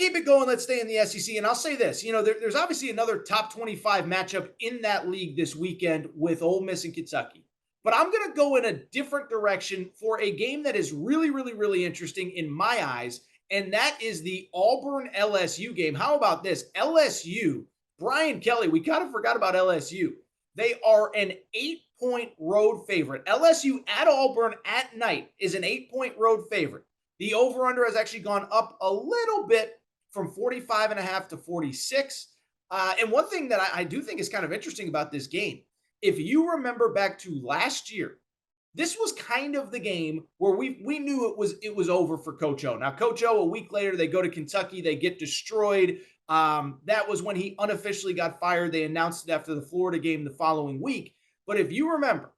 keep it going. Let's stay in the SEC. And I'll say this, there's obviously another top 25 matchup in that league this weekend with Ole Miss and Kentucky. But I'm going to go in a different direction for a game that is really, really, really interesting in my eyes. And that is the Auburn LSU game. How about this? LSU, Brian Kelly, we kind of forgot about LSU. They are an 8-point road favorite. LSU at Auburn at night is an 8-point road favorite. The over-under has actually gone up a little bit from 45.5 to 46. And one thing that I do think is kind of interesting about this game, if you remember back to last year, this was kind of the game where we knew it was over for Coach O. Now, Coach O, a week later, they go to Kentucky, they get destroyed. That was when he unofficially got fired. They announced it after the Florida game the following week. But if you remember,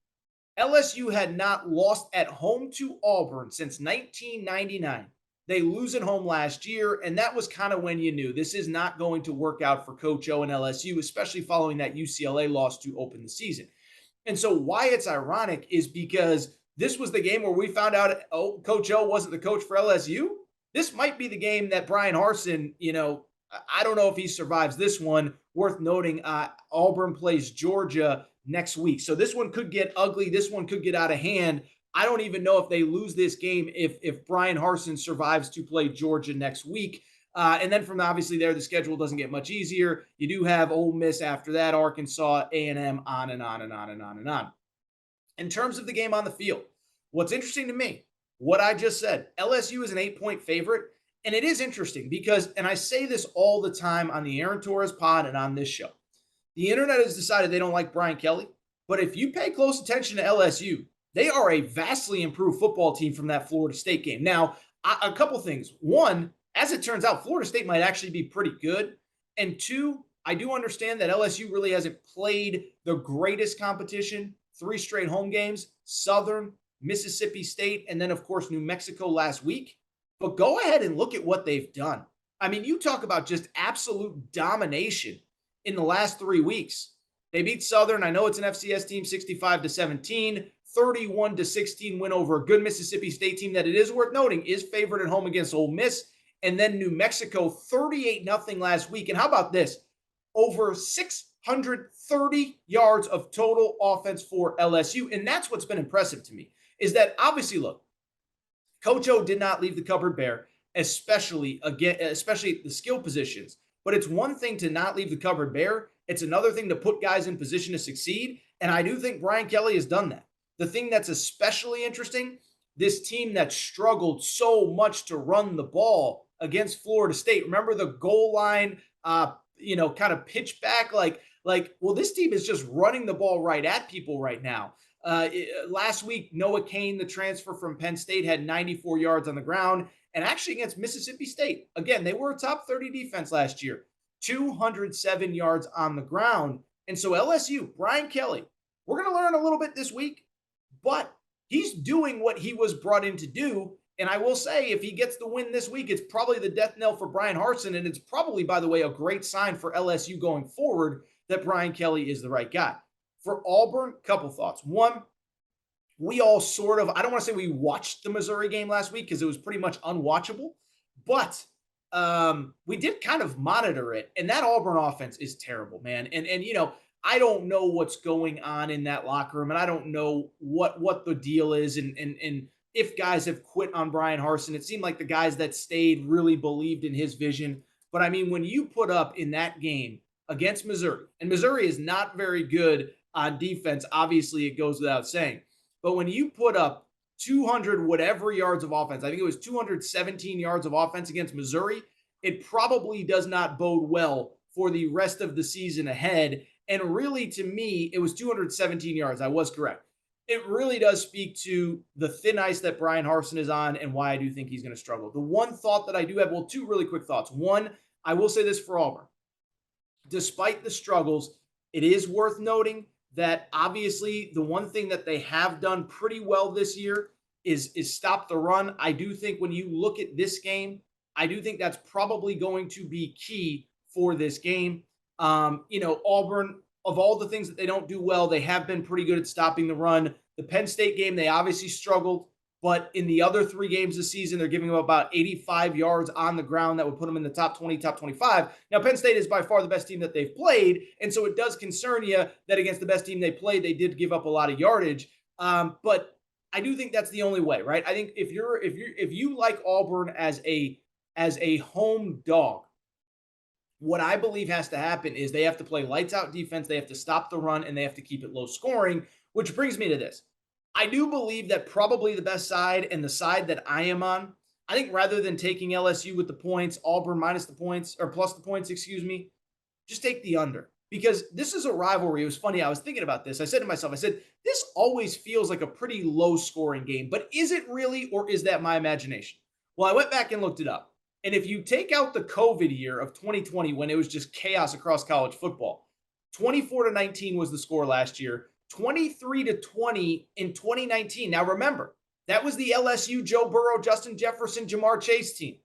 LSU had not lost at home to Auburn since 1999. They lose at home last year, and that was kind of when you knew this is not going to work out for Coach O and LSU, especially following that UCLA loss to open the season. And so why it's ironic is because this was the game where we found out Coach O wasn't the coach for LSU. This might be the game that Bryan Harsin, I don't know if he survives this one. Worth noting, Auburn plays Georgia next week. So this one could get ugly. This one could get out of hand. I don't even know if they lose this game if Bryan Harsin survives to play Georgia next week. And then from obviously there, the schedule doesn't get much easier. You do have Ole Miss after that, Arkansas, A&M, on and on and on and on and on. In terms of the game on the field, what's interesting to me, what I just said, LSU is an 8-point favorite. And it is interesting because, and I say this all the time on the Aaron Torres pod and on this show, the internet has decided they don't like Brian Kelly. But if you pay close attention to LSU, they are a vastly improved football team from that Florida State game. Now, a couple things. One, as it turns out, Florida State might actually be pretty good. And two, I do understand that LSU really hasn't played the greatest competition. 3 straight home games, Southern, Mississippi State, and then, of course, New Mexico last week. But go ahead and look at what they've done. I mean, you talk about just absolute domination in the last 3 weeks. They beat Southern. I know it's an FCS team, 65-17. 31-16 win over a good Mississippi State team that, it is worth noting, is favored at home against Ole Miss. And then New Mexico, 38-0 last week. And how about this? Over 630 yards of total offense for LSU. And that's what's been impressive to me, is that obviously, look, Coach O did not leave the cupboard bare, especially the skill positions. But it's one thing to not leave the cupboard bare. It's another thing to put guys in position to succeed. And I do think Brian Kelly has done that. The thing that's especially interesting, this team that struggled so much to run the ball against Florida State. Remember the goal line, kind of pitch back well, this team is just running the ball right at people right now. Last week, Noah Cain, the transfer from Penn State, had 94 yards on the ground. And actually against Mississippi State, again, they were a top 30 defense last year, 207 yards on the ground. And so LSU, Brian Kelly, we're going to learn a little bit this week. But he's doing what he was brought in to do. And I will say, if he gets the win this week, it's probably the death knell for Bryan Harsin. And it's probably, by the way, a great sign for LSU going forward that Brian Kelly is the right guy. For Auburn, couple thoughts. One, we all sort of, I don't want to say we watched the Missouri game last week because it was pretty much unwatchable. But we did kind of monitor it. And that Auburn offense is terrible, man. And I don't know what's going on in that locker room, and I don't know what the deal is and if guys have quit on Bryan Harsin. It seemed like the guys that stayed really believed in his vision. But, I mean, when you put up in that game against Missouri, and Missouri is not very good on defense, obviously it goes without saying. But when you put up 200 whatever yards of offense, I think it was 217 yards of offense against Missouri, it probably does not bode well for the rest of the season ahead. And really, to me, it was 217 yards. I was correct. It really does speak to the thin ice that Bryan Harsin is on and why I do think he's going to struggle. The one thought that I do have, well, 2 really quick thoughts. One, I will say this for Auburn. Despite the struggles, it is worth noting that obviously the one thing that they have done pretty well this year is stop the run. I do think when you look at this game, I do think that's probably going to be key for this game. Auburn, of all the things that they don't do well, they have been pretty good at stopping the run. The Penn State game, they obviously struggled. But in the other 3 games this season, they're giving them about 85 yards on the ground. That would put them in the top 20, top 25. Now, Penn State is by far the best team that they've played. And so it does concern you that against the best team they played, they did give up a lot of yardage. But I do think that's the only way, right? I think if you like Auburn as a home dog, what I believe has to happen is they have to play lights out defense, they have to stop the run, and they have to keep it low scoring, which brings me to this. I do believe that probably the best side and the side that I am on, I think rather than taking LSU with the points, Auburn minus the points or plus the points, excuse me, just take the under because this is a rivalry. It was funny. I was thinking about this. I said to myself, I said, this always feels like a pretty low scoring game, but is it really, or is that my imagination? Well, I went back and looked it up. And if you take out the COVID year of 2020, when it was just chaos across college football, 24-19 was the score last year, 23-20 in 2019. Now remember, that was the LSU, Joe Burrow, Justin Jefferson, Jamar Chase team.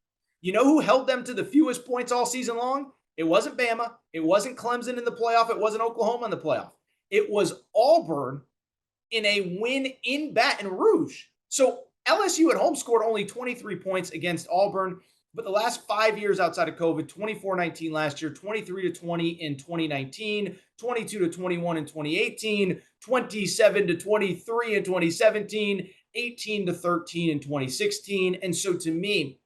You know who held them to the fewest points all season long? It wasn't Bama. It wasn't Clemson in the playoff. It wasn't Oklahoma in the playoff. It was Auburn in a win in Baton Rouge. So LSU at home scored only 23 points against Auburn. But the last 5 years outside of COVID, 24-19 last year, 23-20 in 2019, 22-21 in 2018, 27-23 in 2017, 18-13 in 2016. And so to me,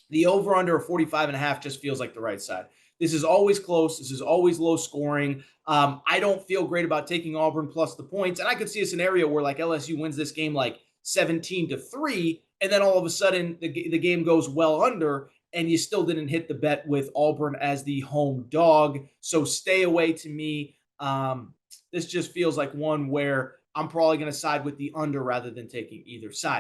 the over-under of 45.5 just feels like the right side. This is always close. This is always low scoring. I don't feel great about taking Auburn plus the points. And I could see a scenario where like LSU wins this game like 17-3, and then all of a sudden the game goes well under, and you still didn't hit the bet with Auburn as the home dog. So stay away to me. This just feels like one where I'm probably going to side with the under rather than taking either side.